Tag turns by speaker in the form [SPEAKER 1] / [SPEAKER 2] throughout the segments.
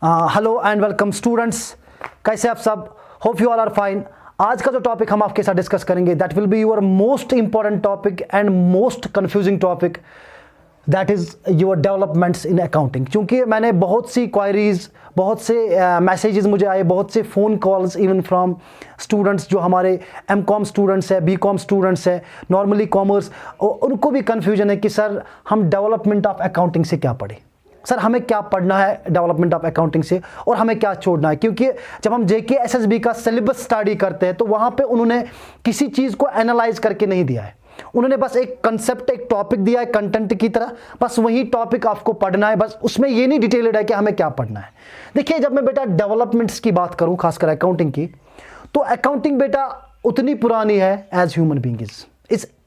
[SPEAKER 1] Hello and welcome students, कैसे आप सब? Hope you all are fine. आज का जो टॉपिक हम आपके साथ डिस्कस करेंगे that will be your most important topic and most confusing topic, that is your developments in accounting. क्योंकि मैंने बहुत सी क्वायरीज, बहुत से मैसेजेस मुझे आए, बहुत से phone calls even from students जो हमारे एमकॉम स्टूडेंट्स है, बीकॉम स्टूडेंट्स है, नॉर्मली कॉमर्स, उनको भी कन्फ्यूजन है कि सर हम डेवलपमेंट ऑफ अकाउंटिंग से क्या पढ़ें, सर हमें क्या पढ़ना है डेवलपमेंट ऑफ अकाउंटिंग से और हमें क्या छोड़ना है। क्योंकि जब हम जेके एसएसबी का सिलेबस स्टडी करते हैं तो वहाँ पे उन्होंने किसी चीज़ को एनालाइज करके नहीं दिया है, उन्होंने बस एक कंसेप्ट, एक टॉपिक दिया है कंटेंट की तरह, बस वही टॉपिक आपको पढ़ना है, बस उसमें ये नहीं डिटेल्ड है कि हमें क्या पढ़ना है। देखिए, जब मैं बेटा डेवलपमेंट्स की बात करूँ, खासकर अकाउंटिंग की, तो अकाउंटिंग बेटा उतनी पुरानी है as human being is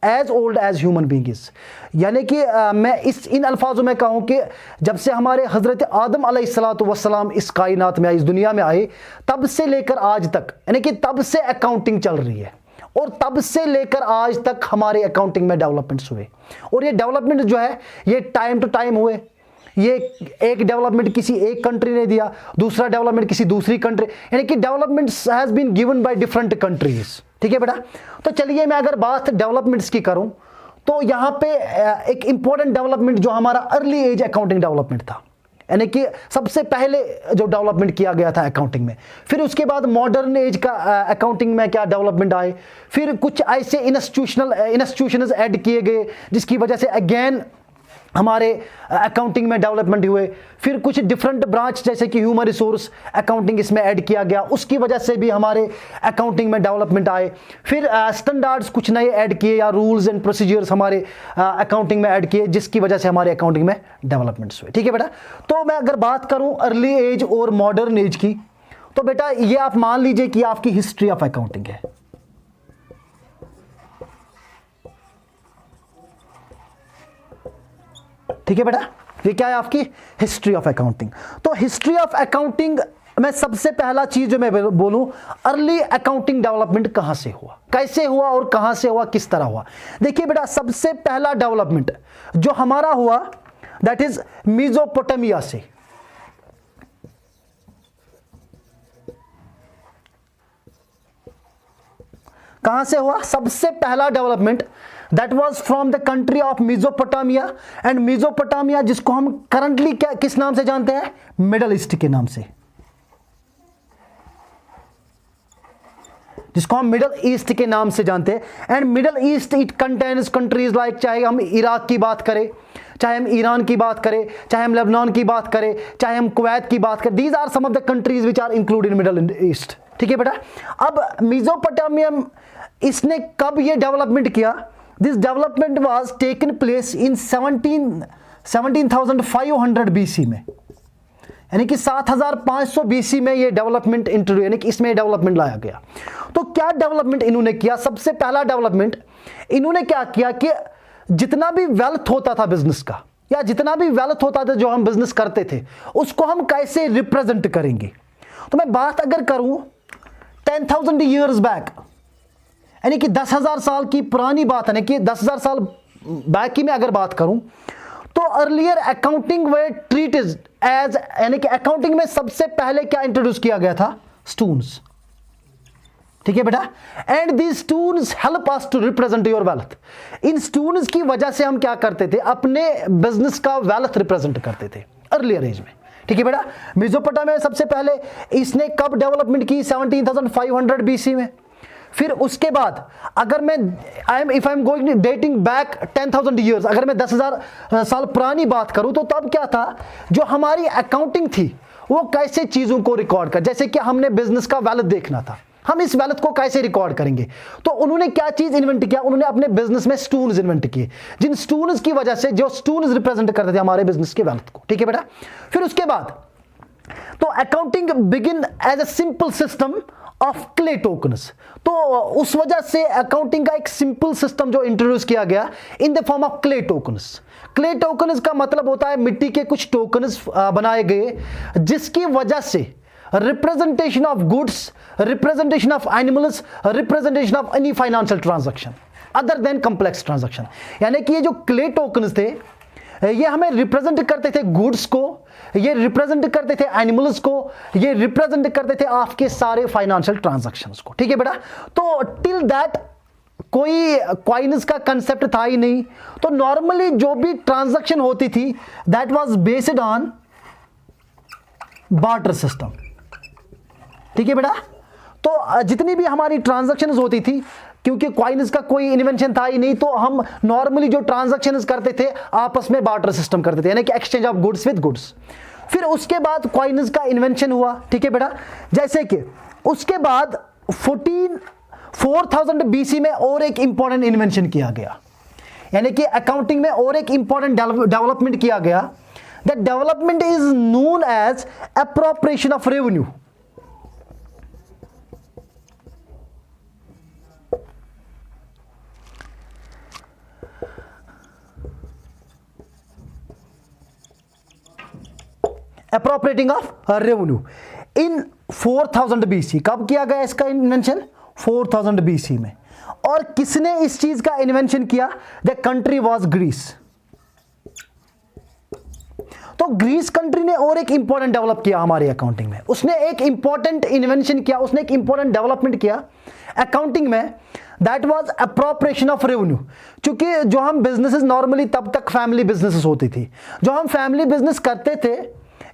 [SPEAKER 1] as old as human being is. यानी कि मैं इन अल्फाजों में कहूँ कि जब से हमारे हज़रत आदम अलैहिस्सलातु वस्सलाम इस कायनात में आए, इस दुनिया में आए, तब से लेकर आज तक, यानी कि तब से अकाउंटिंग चल रही है और तब से लेकर आज तक हमारे अकाउंटिंग में डेवलपमेंट्स हुए। और ये डेवलपमेंट जो है ये टाइम टू टाइम हुए। ये एक डेवलपमेंट किसी एक कंट्री ने दिया, दूसरा डेवलपमेंट किसी दूसरी कंट्री, यानी कि developments has been given by different countries. ठीक है बेटा, तो चलिए मैं अगर बात डेवलपमेंट्स की करूं तो यहाँ पे एक इंपॉर्टेंट डेवलपमेंट जो हमारा अर्ली एज अकाउंटिंग डेवलपमेंट था, यानी कि सबसे पहले जो डेवलपमेंट किया गया था अकाउंटिंग में। फिर उसके बाद मॉडर्न एज का अकाउंटिंग में क्या डेवलपमेंट आए, फिर कुछ ऐसे इंस्टीट्यूशंस ऐड किए गए जिसकी वजह से अगेन हमारे अकाउंटिंग में डेवलपमेंट हुए। फिर कुछ डिफरेंट ब्रांच जैसे कि ह्यूमन रिसोर्स अकाउंटिंग इसमें ऐड किया गया, उसकी वजह से भी हमारे अकाउंटिंग में डेवलपमेंट आए। फिर स्टैंडर्ड्स कुछ नए ऐड किए या रूल्स एंड प्रोसीजर्स हमारे अकाउंटिंग में ऐड किए, जिसकी वजह से हमारे अकाउंटिंग में डेवलपमेंट्स हुए। ठीक है बेटा, तो मैं अगर बात करूं अर्ली एज और मॉडर्न एज की, तो बेटा ये आप मान लीजिए कि आपकी हिस्ट्री ऑफ अकाउंटिंग है। ठीक है बेटा, ये क्या है आपकी हिस्ट्री ऑफ अकाउंटिंग। तो हिस्ट्री ऑफ अकाउंटिंग में सबसे पहला चीज जो मैं बोलूं, अर्ली अकाउंटिंग डेवलपमेंट कहां से हुआ, कैसे हुआ और कहां से हुआ, किस तरह हुआ। देखिए बेटा, सबसे पहला डेवलपमेंट जो हमारा हुआ दैट इज मेसोपोटामिया से। कहां से हुआ सबसे पहला development? That was from the country of Mesopotamia. And Mesopotamia जिसको हम करंटली क्या किस नाम से जानते हैं? मिडल ईस्ट के नाम से, जिसको हम मिडल ईस्ट के नाम से जानते हैं। And middle east it contains countries like, चाहे हम इराक की बात करें, चाहे हम ईरान की बात करें, चाहे हम लेबनान की बात करें, चाहे हम कुवैत की बात करें, these are some of the countries which are included in Middle East. ठीक है बेटा, अब मेसोपोटामिया इसने कब ये डेवलपमेंट किया? This development was taken place in 17,500 BC में, यानी कि 7,500 BC में ये डेवलपमेंट इंट्रोड्यूस, यानी कि इसमें डेवलपमेंट लाया गया। तो क्या डेवलपमेंट इन्होंने किया? सबसे पहला डेवलपमेंट इन्होंने क्या किया कि जितना भी वेल्थ होता था बिजनेस का, या जितना भी वेल्थ होता था जो हम बिजनेस करते थे, उसको हम कैसे रिप्रेजेंट करेंगे। तो मैं बात अगर करूं 10,000 ईयर्स बैक, यानी कि 10,000 साल की पुरानी बात है, कि 10,000 साल बैक की मैं अगर बात करूं तो अर्लियर अकाउंटिंग वे ट्रीटेड एज, यानी कि अकाउंटिंग में सबसे पहले क्या इंट्रोड्यूस किया गया था? स्टून्स। ठीक है बेटा, and these stones help us to represent your wealth. इन स्टून्स की वजह से हम क्या करते थे? अपने बिजनेस का वेल्थ रिप्रेजेंट करते थे अर्लियर एज में। ठीक है बेटा, मेसोपोटामिया में सबसे पहले इसने कब डेवलपमेंट की? 17,500 BC में। फिर उसके बाद अगर मैं if I am going dating back 10,000 years, अगर मैं 10,000 साल पुरानी बात करूं तो तब क्या था? जो हमारी अकाउंटिंग थी वो कैसे चीज़ों को रिकॉर्ड कर, जैसे कि हमने बिजनेस का वेल्थ देखना था, हम इस वेल्थ को कैसे रिकॉर्ड करेंगे। तो उन्होंने क्या चीज़ इन्वेंट किया? उन्होंने अपने बिजनेस में स्टून्स इन्वेंट किए, जिन स्टून्स की वजह से, जो स्टून्स रिप्रेजेंट करते थे हमारे बिजनेस के वेल्थ को। ठीक है बेटा, फिर उसके बाद तो accounting begin as a simple system of clay tokens. तो उस वजह से अकाउंटिंग का एक सिंपल सिस्टम जो इंट्रोड्यूस किया गया in the form of clay tokens. Clay tokens का मतलब होता है मिट्टी के कुछ टोकन्स बनाए गए, जिसकी वजह से representation of goods, representation of animals, representation of any financial transaction other than complex transaction, यानी कि ये जो क्ले टोकन्स थे ये हमें रिप्रेजेंट करते थे गुड्स को, ये रिप्रेजेंट करते थे एनिमल्स को, ये रिप्रेजेंट करते थे आपके सारे फाइनेंशियल ट्रांजैक्शंस को, ठीक है बेटा। तो टिल दैट कोई कॉइन्स का कंसेप्ट था ही नहीं, तो नॉर्मली जो भी ट्रांजैक्शन होती थी that was based on barter system, ठीक है बेटा। तो जितनी भी हमारी ट्रांजैक्शंस होती थी, क्योंकि कॉइन्स का कोई इन्वेंशन था ही नहीं, तो हम नॉर्मली जो ट्रांजैक्शंस करते थे आपस में बार्टर सिस्टम करते थे, यानी कि exchange of goods with goods. फिर उसके बाद कॉइन्स का इन्वेंशन हुआ, ठीक है बेटा। जैसे कि उसके बाद 4000 BC में और एक इंपॉर्टेंट इन्वेंशन किया गया, यानी कि अकाउंटिंग में और एक इंपॉर्टेंट डेवलपमेंट किया गया। That development is known as appropriation of revenue. Appropriating of revenue in 4000 BC। कब किया गया इसका इन्वेंशन? 4000 BC में। और किसने इस चीज का इन्वेंशन किया? The country was Greece. तो ग्रीस कंट्री ने और एक इंपॉर्टेंट डेवलप किया हमारी अकाउंटिंग में, उसने एक इंपॉर्टेंट इन्वेंशन किया, उसने एक इंपॉर्टेंट डेवलपमेंट किया अकाउंटिंग में, that was appropriation of revenue. क्योंकि जो हम बिजनेसेस नॉर्मली तब तक फैमिली बिजनेसेस होती थी, जो हम फैमिली बिजनेस करते थे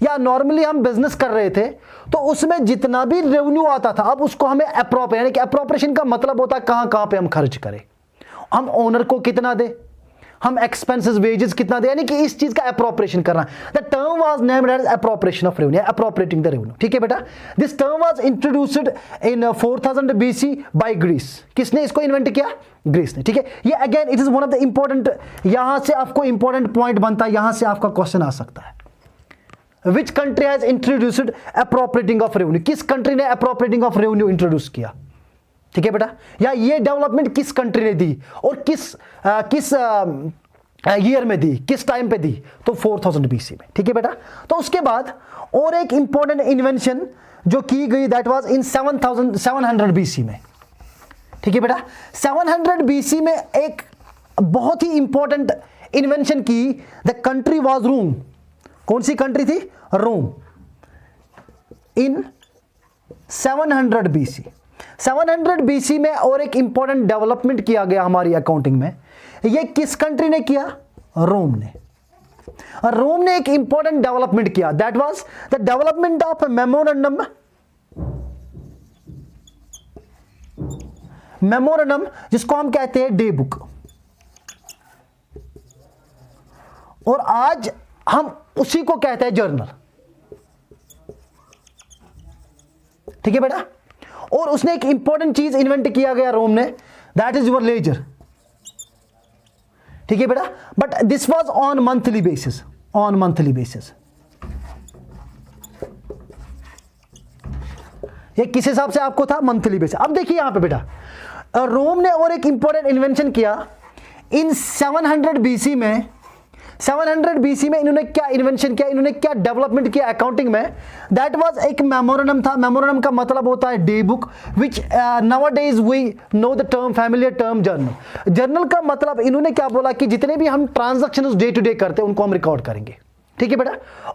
[SPEAKER 1] या नॉर्मली हम बिजनेस कर रहे थे, तो उसमें जितना भी रेवेन्यू आता था अब उसको हमें अप्रोप्रिएट, यानी कि अप्रोप्रिएशन का मतलब होता है कहां कहां पे हम खर्च करें, हम ओनर को कितना दे, हम एक्सपेंसेस वेजेस कितना दे, यानी कि इस चीज का अप्रोप्रिएशन करना। The term was named as appropriation of revenue, appropriating the revenue, ठीक है बेटा। This term was introduced in 4000 BC by Greece. किसने इसको इन्वेंट किया? ग्रीस ने, ठीक है। ये again it is one of the important, यहां से आपको इंपॉर्टेंट पॉइंट बनता है, यहां से आपका क्वेश्चन आ सकता है। Which country has introduced appropriating of revenue? किस कंट्री ने appropriating of revenue इंट्रोड्यूस किया, ठीक है बेटा। या ये डेवलपमेंट किस कंट्री ने दी और किस ईयर में दी, किस टाइम पे दी? तो 4000 BC में, ठीक है बेटा। तो उसके बाद और एक इंपॉर्टेंट इन्वेंशन जो की गई दैट वाज इन 700 BC में, ठीक है बेटा। 700 BC में एक बहुत ही इंपॉर्टेंट इन्वेंशन की, द कंट्री वाज रोम। कौन सी कंट्री थी? रोम। इन 700 BC। 700 BC में और एक इंपॉर्टेंट डेवलपमेंट किया गया हमारी अकाउंटिंग में। ये किस कंट्री ने किया? रोम ने। रोम ने एक इंपॉर्टेंट डेवलपमेंट किया, that was the development of memorandum. Memorandum जिसको हम कहते हैं डे बुक, और आज हम उसी को कहते हैं जर्नल, ठीक है बेटा। और उसने एक इंपॉर्टेंट चीज इन्वेंट किया गया रोम ने, दैट इज योर लेजर, ठीक है बेटा। But this was on monthly basis, on monthly basis. ये किस हिसाब से आपको था? Monthly basis. अब देखिए यहां पे बेटा, रोम ने और एक इंपॉर्टेंट इन्वेंशन किया इन 700 BC में। 700 BC में इन्होंने क्या इन्वेंशन किया, इन्होंने क्या डेवलपमेंट किया अकाउंटिंग में? दैट वाज एक मेमोरेंडम था। मेमोरेंडम का मतलब होता है day book, which nowadays we know the term, familiar term journal. Journal का मतलब इन्होंने क्या बोला कि जितने भी हम ट्रांजैक्शंस डे टू डे करते हैं उनको हम रिकॉर्ड करेंगे, ठीक है बेटा।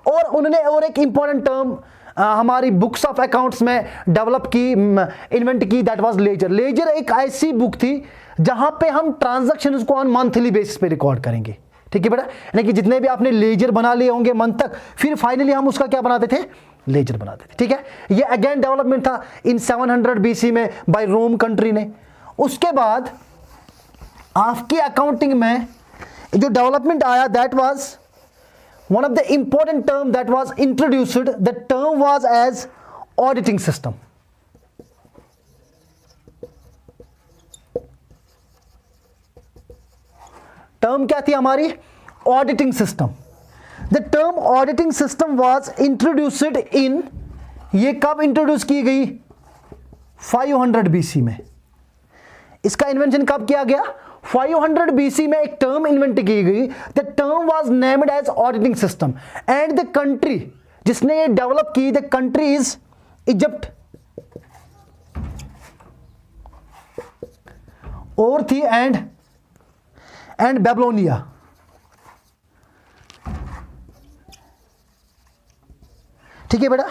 [SPEAKER 1] और उन्होंने और एक इंपॉर्टेंट टर्म हमारी बुक्स ऑफ अकाउंट्स में डेवलप की, इन्वेंट की, दैट वाज लेजर। लेजर एक ऐसी बुक थी जहां पे हम ट्रांजैक्शंस को ऑन मंथली बेसिस पे रिकॉर्ड करेंगे, ठीक है बेटा। यानी कि जितने भी आपने लेजर बना लिए होंगे मंथ तक, फिर फाइनली हम उसका क्या बनाते थे? लेजर बनाते थे, ठीक है। ये अगेन डेवलपमेंट था इन 700 BC में बाय रोम कंट्री ने। उसके बाद आपकी अकाउंटिंग में जो डेवलपमेंट आया, that was one of the important term that was introduced, the term was as auditing system. Term क्या थी हमारी? Auditing system. The term auditing system was introduced in, ये कब इंट्रोड्यूस की गई? 500 BC में। इसका इन्वेंशन कब किया गया? 500 BC में एक टर्म इन्वेंट की गई, the term was named as auditing system. And the country जिसने ये डेवलप की, द कंट्री इज इजिप्ट, और थी एंड बेबलोनिया, ठीक है बेटा,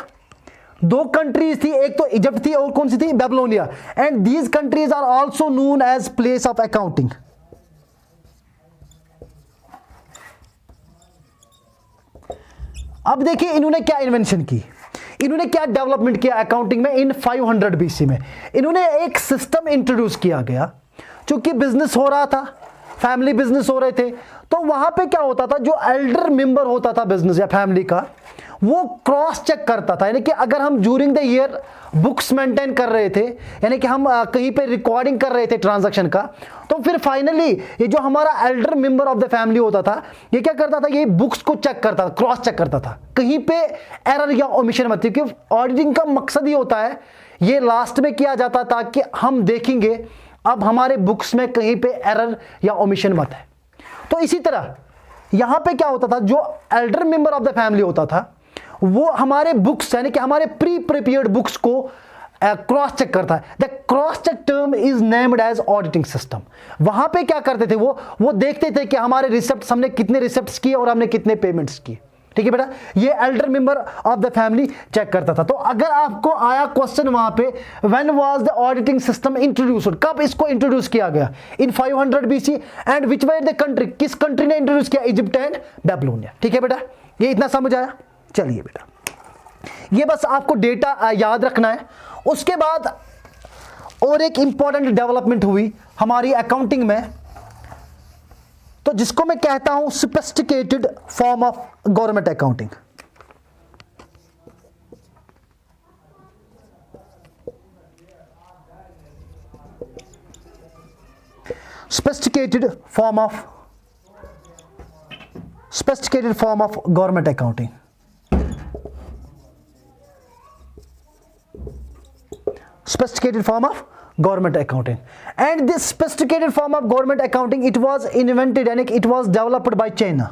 [SPEAKER 1] दो कंट्रीज थी, एक तो इजिप्ट थी और कौन सी थी, Babylonia. And these countries are also known as place of accounting. अब देखिए इन्होंने क्या इन्वेंशन की, इन्होंने क्या डेवलपमेंट किया अकाउंटिंग में इन 500 बीसी में। इन्होंने एक सिस्टम इंट्रोड्यूस किया गया, चूंकि बिजनेस हो रहा था, फैमिली बिजनेस हो रहे थे, तो वहां पे क्या होता था, जो एल्डर मेंबर होता था बिजनेस या फैमिली का, वो क्रॉस चेक करता था। यानी कि अगर हम during the year books maintain कर रहे थे, यानी कि हम कहीं पे रिकॉर्डिंग कर रहे थे ट्रांजैक्शन का, तो फिर फाइनली ये जो हमारा Elder member of the family होता था, ये क्या करता था, ये बुक्स को चेक करता था, क्रॉस चेक करता था, कहीं पे एरर या ओमिशन मत थी। क्योंकि ऑडिटिंग का मकसद ही होता है, ये लास्ट में किया जाता था कि हम देखेंगे अब हमारे बुक्स में कहीं पे एरर या ओमिशन मत है। तो इसी तरह यहां पे क्या होता था, जो elder member of the family होता था, वो हमारे बुक्स यानी कि हमारे प्री प्रिपेयर्ड बुक्स को क्रॉस चेक करता है। The cross check term is named as auditing system. वहां पे क्या करते थे, वो देखते थे कि हमारे रिसिप्ट्स, हमने कितने रिसिप्ट्स किए और हमने कितने पेमेंट्स किए। ठीक है बेटा, ये elder member of the family check करता था। तो अगर आपको आया क्वेश्चन वहां पे, when was the auditing system introduced, कब इसको इंट्रोड्यूस किया गया, in 500 BC, and which were the country, किस कंट्री ने इंट्रोड्यूस किया, इजिप्ट एंड बेबीलोनिया। ठीक है बेटा, ये इतना समझ आया। चलिए बेटा, ये बस आपको डेटा याद रखना है। उसके बाद और एक इंपॉर्टेंट डेवलपमेंट हुई हमारी अकाउंटिंग में, तो जिसको मैं कहता हूं sophisticated form of government accounting. Sophisticated form of government accounting. Sophisticated form of government accounting, and this sophisticated form of government accounting, it was invented and it was developed by China.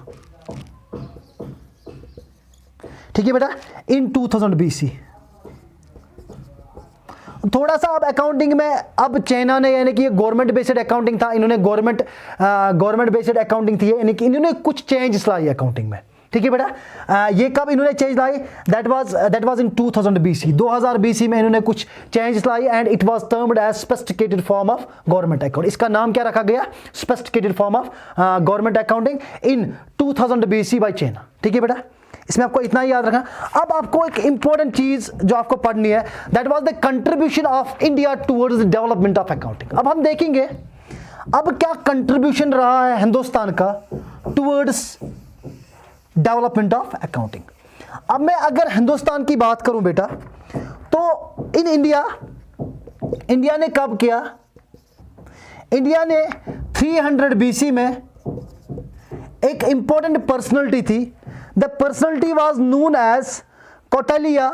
[SPEAKER 1] ठीक है बेटा, in 2000 BC। थोड़ा सा अब accounting में, अब China ने, यानी कि ये गवर्नमेंट बेस्ड अकाउंटिंग था, इन्होंने गवर्नमेंट बेस्ड अकाउंटिंग थी, यानी कि इन्होंने कुछ चेंज लाई अकाउंटिंग में। ठीक है बेटा, ये कब इन्होंने चेंज लाई, that was in 2000 BC, 2000 BC में इन्होंने कुछ चेंज लाई, and it was termed as sophisticated form of government account. इसका नाम क्या रखा गया, sophisticated form of government accounting in 2000 BC by China. ठीक है बेटा, इसमें आपको इतना ही याद रखना। अब आपको एक इंपॉर्टेंट चीज जो आपको पढ़नी है, that was the contribution of India towards the development of accounting. अब हम देखेंगे अब क्या कंट्रीब्यूशन रहा है हिंदुस्तान का टुवर्ड्स डेवलपमेंट ऑफ अकाउंटिंग। अब मैं अगर हिंदुस्तान की बात करूं बेटा, तो इन इंडिया ने कब किया, इंडिया ने 300 बीसी में एक इंपॉर्टेंट पर्सनालिटी थी। The personality was known as Kautilya,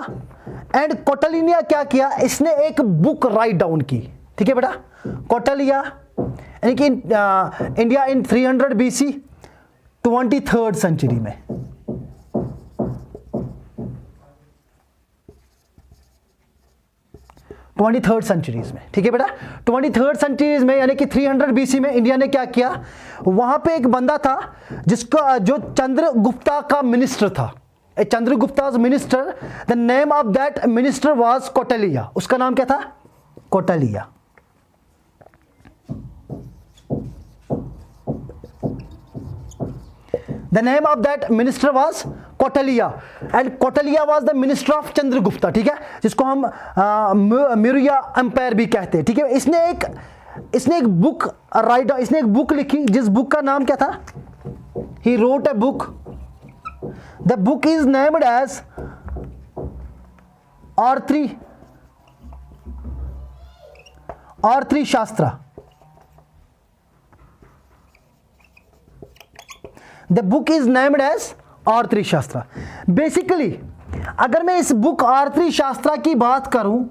[SPEAKER 1] and Kautilya ने क्या किया, इसने एक बुक राइट डाउन की। ठीक है बेटा, कौटिल्य यानी कि India in 300 BC 23rd century में, ठीक है बेटा, 23rd सेंचुरीज में, यानी कि 300 बीसी में इंडिया ने क्या किया, वहां पे एक बंदा था जिसका, जो चंद्रगुप्ता का मिनिस्टर था, चंद्रगुप्ता's minister, the name of that minister was Kautilya. उसका नाम क्या था, Kautilya. The name of that minister was Kautilya, and Kautilya was the minister of Chandragupta। ठीक है, जिसको हम मौर्य एम्पायर भी कहते हैं। ठीक है, इसने एक बुक राइट, इसने एक बुक लिखी, जिस बुक का नाम क्या था, he wrote a book, the book is named as R3 शास्त्रा। The book is named as R3 शास्त्रा। बेसिकली अगर मैं इस बुक R3 शास्त्रा की बात करूं,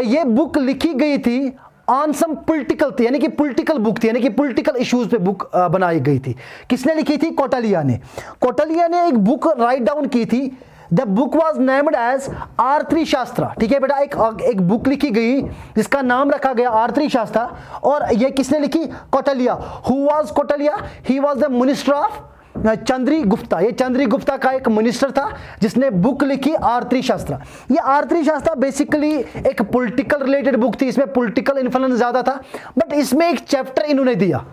[SPEAKER 1] ये बुक लिखी गई थी ऑन सम पॉलिटिकल, यानी कि पॉलिटिकल बुक थी, यानी कि पॉलिटिकल इश्यूज पे बुक बनाई गई थी। किसने लिखी थी, कौटिल्य ने। कौटिल्य ने एक बुक राइट डाउन की थी, the book was named as R3 Shastra. ठीक है बेटा, एक बुक लिखी गई जिसका नाम रखा गया R3 शास्त्रा, और ये किसने लिखी, Kautilya. Who was Kautilya, he was the minister of Chandragupta, ये चंद्रगुप्ता का एक मिनिस्टर था जिसने बुक लिखी अर्थशास्त्र। ये अर्थशास्त्र बेसिकली एक पॉलिटिकल रिलेटेड बुक थी, इसमें पॉलिटिकल इन्फ्लुएंस ज्यादा था, बट इसमें एक चैप्टर इन्होंने दिया,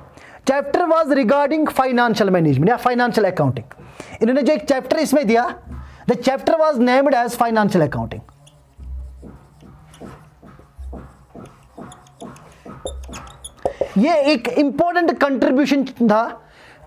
[SPEAKER 1] chapter was regarding financial management या फाइनेंशियल अकाउंटिंग। इन्होंने जो एक चैप्टर इसमें दिया, the chapter was named as financial accounting. ये एक इंपॉर्टेंट कंट्रीब्यूशन था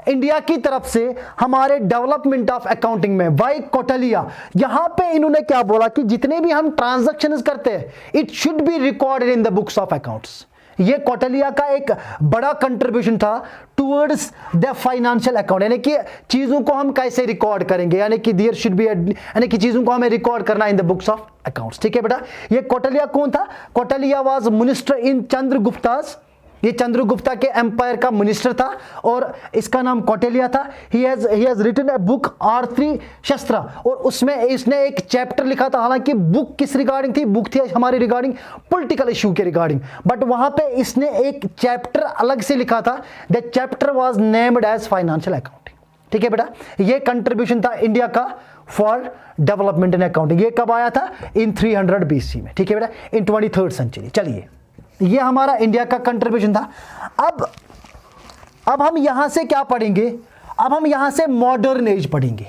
[SPEAKER 1] इंडिया की तरफ से हमारे डेवलपमेंट ऑफ अकाउंटिंग में। वाई कौटिल्य, यहां पे इन्होंने क्या बोला कि जितने भी हम ट्रांजैक्शंस करते हैं it should be recorded in the books of accounts. ये कौटिल्य का एक बड़ा कंट्रीब्यूशन था टुवर्ड्स द फाइनेंशियल अकाउंट, यानी कि चीजों को हम कैसे रिकॉर्ड करेंगे, यानी कि देयर शुड बी, यानी कि चीजों को हमें रिकॉर्ड करना in the books of accounts. ठीक है बेटा, ये कौटिल्य कौन था? कौटिल्य वाज मिनिस्टर इन चंद्रगुप्तास, ये चंद्रगुप्ता के एम्पायर का मिनिस्टर था और इसका नाम कौटिल्य था। He has written a book Arthashastra, और उसमें इसने एक चैप्टर लिखा था। हालांकि बुक किस रिगार्डिंग थी? बुक थी हमारी रिगार्डिंग पॉलिटिकल इशू के रिगार्डिंग, बट वहां पे इसने एक चैप्टर अलग से लिखा था। The chapter was named as financial accounting. ठीक है बेटा, ये कंट्रीब्यूशन था इंडिया का फॉर डेवलपमेंट इन अकाउंटिंग। ये कब आया था? इन 300 BC में। ठीक है बेटा, इन 23rd सेंचुरी। चलिए, ये हमारा इंडिया का कंट्रीब्यूशन था। अब हम यहां से क्या पढ़ेंगे? अब हम यहां से मॉडर्न एज पढ़ेंगे।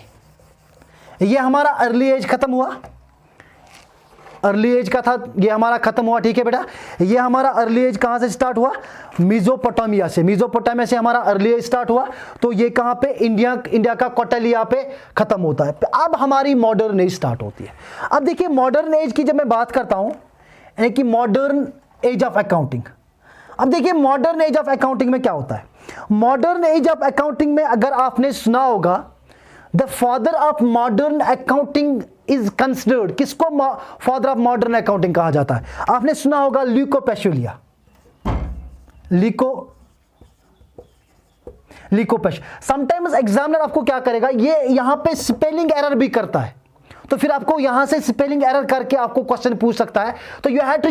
[SPEAKER 1] ये हमारा अर्ली एज खत्म हुआ, अर्ली एज का था, ये हमारा खत्म हुआ। ठीक है बेटा, ये हमारा अर्ली एज कहां से स्टार्ट हुआ? मेसोपोटामिया से। मेसोपोटामिया से हमारा अर्ली एज स्टार्ट हुआ, तो ये कहां पे? इंडिया का कौटिल्य पे खत्म होता है। अब हमारी मॉडर्न एज स्टार्ट होती है। अब देखिए, मॉडर्न एज की जब मैं बात करता हूं, यानी कि मॉडर्न एज ऑफ अकाउंटिंग। अब देखिए, मॉडर्न एज ऑफ अकाउंटिंग में क्या होता है? मॉडर्न एज ऑफ अकाउंटिंग में अगर आपने सुना होगा, the father of modern accounting is considered, किसको फादर ऑफ मॉडर्न अकाउंटिंग कहा जाता है? आपने सुना होगा ल्यूको पैशुलिया, ल्यूको पैश। समटाइम्स एग्जामिनर आपको क्या करेगा, ये यहां पे स्पेलिंग एरर भी करता है, तो फिर आपको यहां से स्पेलिंग एरर करके आपको क्वेश्चन पूछ सकता है। तो you have to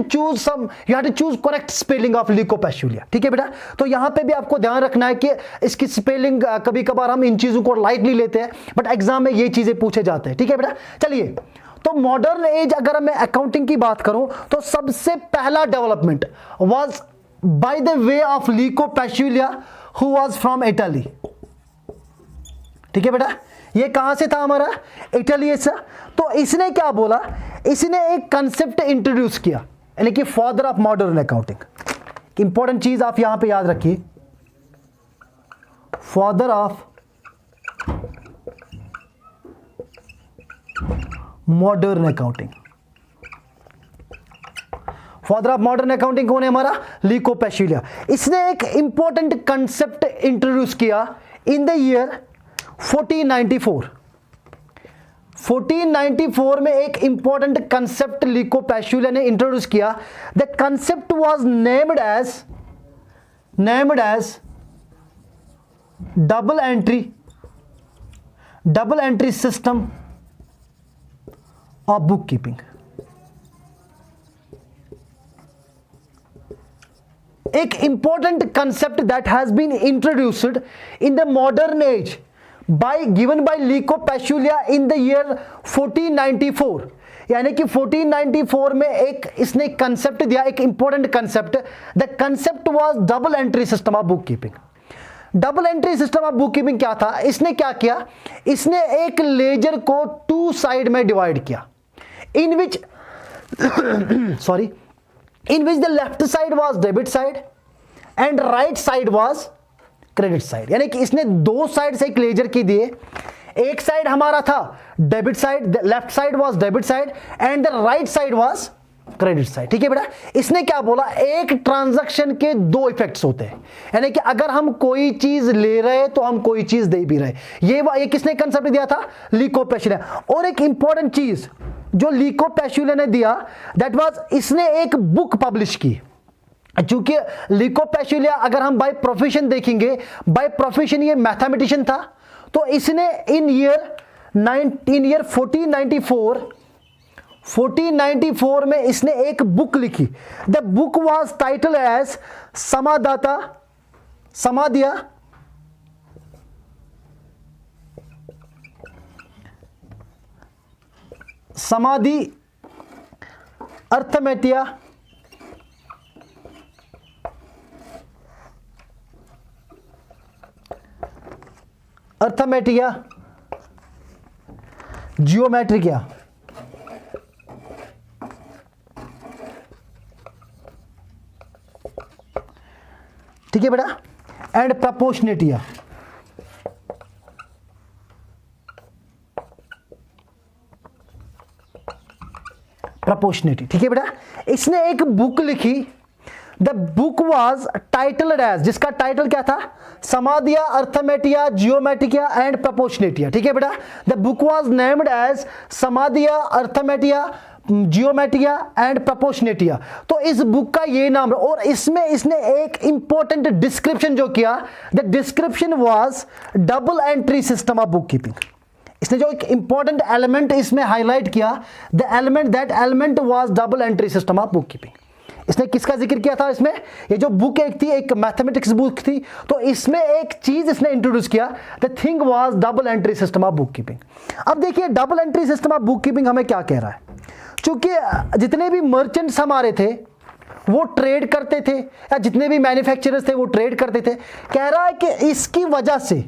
[SPEAKER 1] choose correct spelling of leuco पैशुलिया। ठीक है बेटा, तो यहां पे भी आपको ध्यान रखना है कि इसकी स्पेलिंग, कभी कभार हम इन चीजों को लाइटली लेते हैं, बट एग्जाम में ये चीजें पूछे जाते हैं। ठीक है बेटा, चलिए, तो मॉडर्न एज अगर मैं अकाउंटिंग की बात करूं तो सबसे पहला development was by the way of leuco Pacioli who was from Italy. ठीक है बेटा, ये कहां से था? हमारा इटली से। तो इसने क्या बोला? इसने एक कंसेप्ट इंट्रोड्यूस किया, यानी कि father of modern accounting. Important चीज आप यहां पे याद रखिए, father of modern accounting. Father of modern accounting कौन है? हमारा ल्यूको पैशुलिया। इसने एक इंपॉर्टेंट कंसेप्ट इंट्रोड्यूस किया इन द ईयर 1494। 1494 में एक इंपॉर्टेंट कंसेप्ट ल्यूको पैशुलिया ने इंट्रोड्यूस किया। The concept was named as double entry system of book keeping. एक important concept that has been introduced in the modern age given by Luca Pacioli in the year 1494, यानी कि 1494 में एक इसने concept दिया, एक important concept. The concept was double entry system of book keeping. Double entry system of book keeping क्या था? इसने क्या किया? इसने एक लेजर को 2 साइड में डिवाइड किया, in which the left side was debit side and right side was credit side. यानी कि इसने 2 साइड से एक लेजर की दिए, एक साइड हमारा था debit side, left side was debit side and the right side was credit side. ठीक है बेटा, इसने क्या बोला? एक ट्रांजैक्शन के 2 इफेक्ट्स होते हैं, यानी कि अगर हम कोई चीज ले रहे तो हम कोई चीज दे भी रहे। ये किसने कंसेप्ट दिया था? ल्यूको पैशुलिया। और एक इंपॉर्टेंट चीज जो ल्यूको पैशुलिया ने दिया, दैट वाज इसने एक बुक पब्लिश की। चूंकि ल्यूको पैशुलिया अगर हम बाय प्रोफेशन देखेंगे, बाय प्रोफेशन ये मैथमेटिशियन था, तो इसने इन ईयर 1494 में इसने एक बुक लिखी। The book was title as समादिया समाधि अर्थमेटिया जियोमेट्रिकिया। ठीक है बेटा, एंड प्रपोर्शनेटिया। प्रपोर्शनेटी। ठीक है बेटा, इसने एक बुक लिखी, the book was titled as, जिसका टाइटल क्या था, समाधिया अर्थमेटिया जियोमेट्रिकिया एंड प्रपोर्शनेटिया। ठीक है बेटा, the book was named as समाधिया अर्थमेटिया जियोमेट्रिया एंड प्रपोर्शनेटिया। तो इस बुक का ये नाम, और इसमें इसने एक इंपॉर्टेंट डिस्क्रिप्शन जो किया, the description was double entry system of book keeping. इसने जो एक इंपॉर्टेंट एलिमेंट इसमें हाईलाइट किया, the element, that element was double entry system of book keeping. इसने किसका जिक्र किया था इसमें, ये जो बुक एक थी, एक मैथमेटिक्स बुक थी, तो इसमें एक चीज इसने इंट्रोड्यूस किया, the thing was double entry system of book keeping. अब देखिए double entry system of book keeping हमें क्या कह रहा है, क्योंकि जितने भी मर्चेंट्स हमारे थे वो ट्रेड करते थे, या जितने भी मैन्युफैक्चरर्स थे वो ट्रेड करते थे, कह रहा है कि इसकी वजह से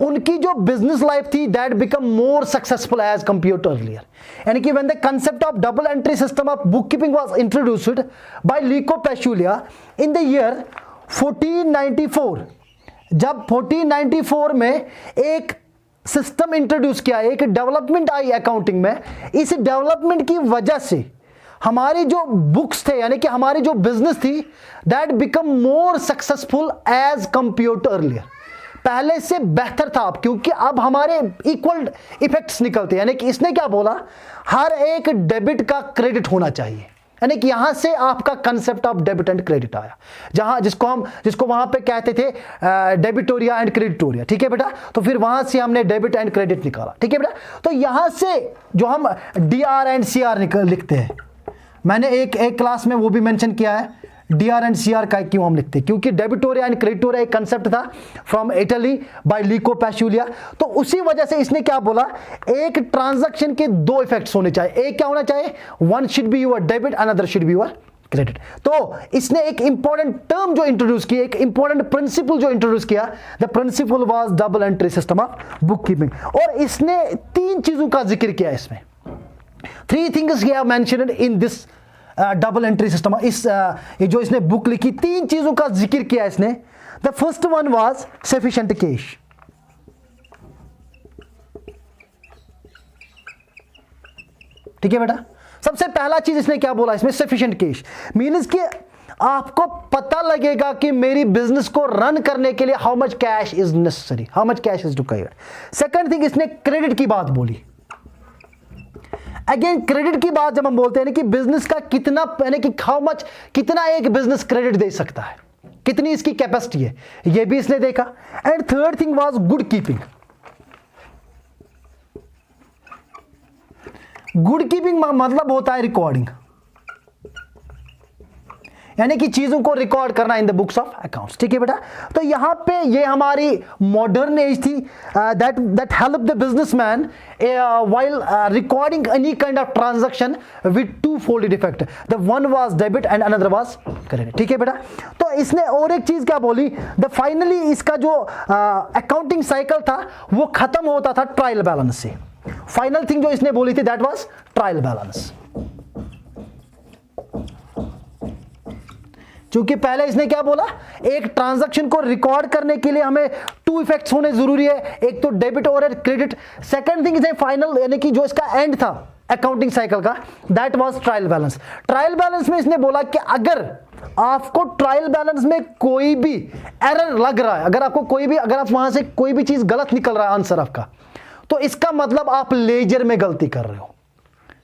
[SPEAKER 1] उनकी जो बिजनेस लाइफ थी that become more successful as compare to earlier. यानी कि when the concept of double entry system of book keeping was introduced by Luca Pacioli in the year 1494, जब 1494 में एक सिस्टम इंट्रोड्यूस किया, एक डेवलपमेंट आई accounting में, इस डेवलपमेंट की वजह से हमारी जो बुक्स थे, यानी कि हमारी जो बिजनेस थी, that become more successful as compare to earlier, पहले से बेहतर था। अब क्योंकि अब हमारे इक्वल इफेक्ट्स निकलते, यानी कि इसने क्या बोला, हर एक डेबिट का क्रेडिट होना चाहिए, यानी कि यहां से आपका concept of debit and credit आया, जहां जिसको वहां पे कहते थे डेबिटोरिया एंड क्रेडिटोरिया। ठीक है बेटा, तो फिर वहां से हमने डेबिट एंड क्रेडिट निकाला। ठीक है बेटा, तो यहां से जो हम डीआर एंड सीआर लिखते हैं, मैंने एक क्लास में वो भी मेंशन किया है, डीआर एंड सीआर का क्यों हम लिखते हैं, क्योंकि डेबिटोरिया एंड क्रेडिटोरिया एक कंसेप्ट था फ्रॉम इटली बाय लिको पैशुलिया। तो उसी वजह से इसने क्या बोला, एक ट्रांजैक्शन के दो इफेक्ट्स होने चाहिए, एक क्या होना चाहिए, one should be your debit, another should be your credit. तो इसने एक इंपॉर्टेंट टर्म जो इंट्रोड्यूस की, एक इंपॉर्टेंट प्रिंसिपल जो इंट्रोड्यूस किया, the principle was double entry system of book keeping. और इसने तीन चीजों का जिक्र किया इसमें, three things he have mentioned in this double entry system. ये जो इसने बुक लिखी, तीन चीजों का जिक्र किया इसने। The first one was sufficient cash. ठीक है बेटा, सबसे पहला चीज इसने क्या बोला इसमें, सफिशिएंट कैश, मीन्स कि आपको पता लगेगा कि मेरी बिजनेस को रन करने के लिए how much cash is necessary, how much cash is required. Second thing, इसने क्रेडिट की बात बोली। अगेन क्रेडिट की बात जब हम बोलते हैं कि बिजनेस का कितना, यानी कि हाउ मच, कितना एक बिजनेस क्रेडिट दे सकता है, कितनी इसकी कैपेसिटी है, ये भी इसने देखा। And third thing was good keeping. Good keeping मतलब होता है रिकॉर्डिंग, यानी कि चीजों को रिकॉर्ड करना in the books of accounts. ठीक है बेटा, तो यहां पे ये हमारी मॉडर्न एज थी, that help the businessman while recording any kind of transaction with two folded effect, the one was debit and another was credit. ठीक है बेटा, तो इसने और एक चीज क्या बोली, द फाइनली इसका जो अकाउंटिंग साइकिल था वो खत्म होता था ट्रायल बैलेंस से। फाइनल थिंग जो इसने बोली थी दैट वाज ट्रायल बैलेंस, क्योंकि पहले इसने क्या बोला, एक ट्रांजैक्शन को रिकॉर्ड करने के लिए हमें टू इफेक्ट्स होने जरूरी है, एक तो डेबिट और क्रेडिट। सेकंड थिंग इसे फाइनल, यानी कि जो इसका एंड था अकाउंटिंग साइकिल का, that was trial balance. Trial balance में इसने बोला कि अगर आपको ट्रायल बैलेंस में कोई भी एरर लग रहा है, अगर आप वहां से कोई भी चीज गलत निकल रहा है आंसर आपका, तो इसका मतलब आप लेजर में गलती कर रहे हो।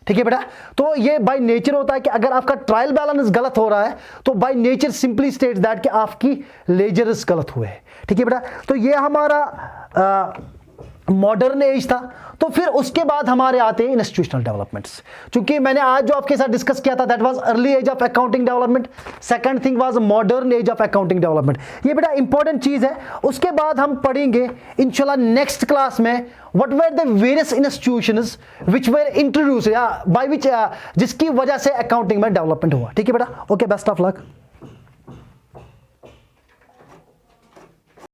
[SPEAKER 1] ठीक है बेटा, तो ये बाय नेचर होता है कि अगर आपका ट्रायल बैलेंस गलत हो रहा है तो by nature simply states that कि आपकी लेजर्स गलत हुए हैं। ठीक है बेटा, तो ये हमारा मॉडर्न एज था, तो फिर उसके बाद हमारे आते हैं इंस्टीट्यूशनल डेवलपमेंट्स। क्योंकि मैंने आज जो आपके साथ डिस्कस किया था that was early age of accounting development, second thing was modern age of accounting development. ये बेटा इंपॉर्टेंट चीज है। उसके बाद हम पढ़ेंगे इंशाल्लाह नेक्स्ट क्लास में what were the various institutions which were introduced या बाय व्हिच जिसकी वजह से अकाउंटिंग में डेवलपमेंट हुआ। ठीक है बेटा, ओके, बेस्ट ऑफ लक।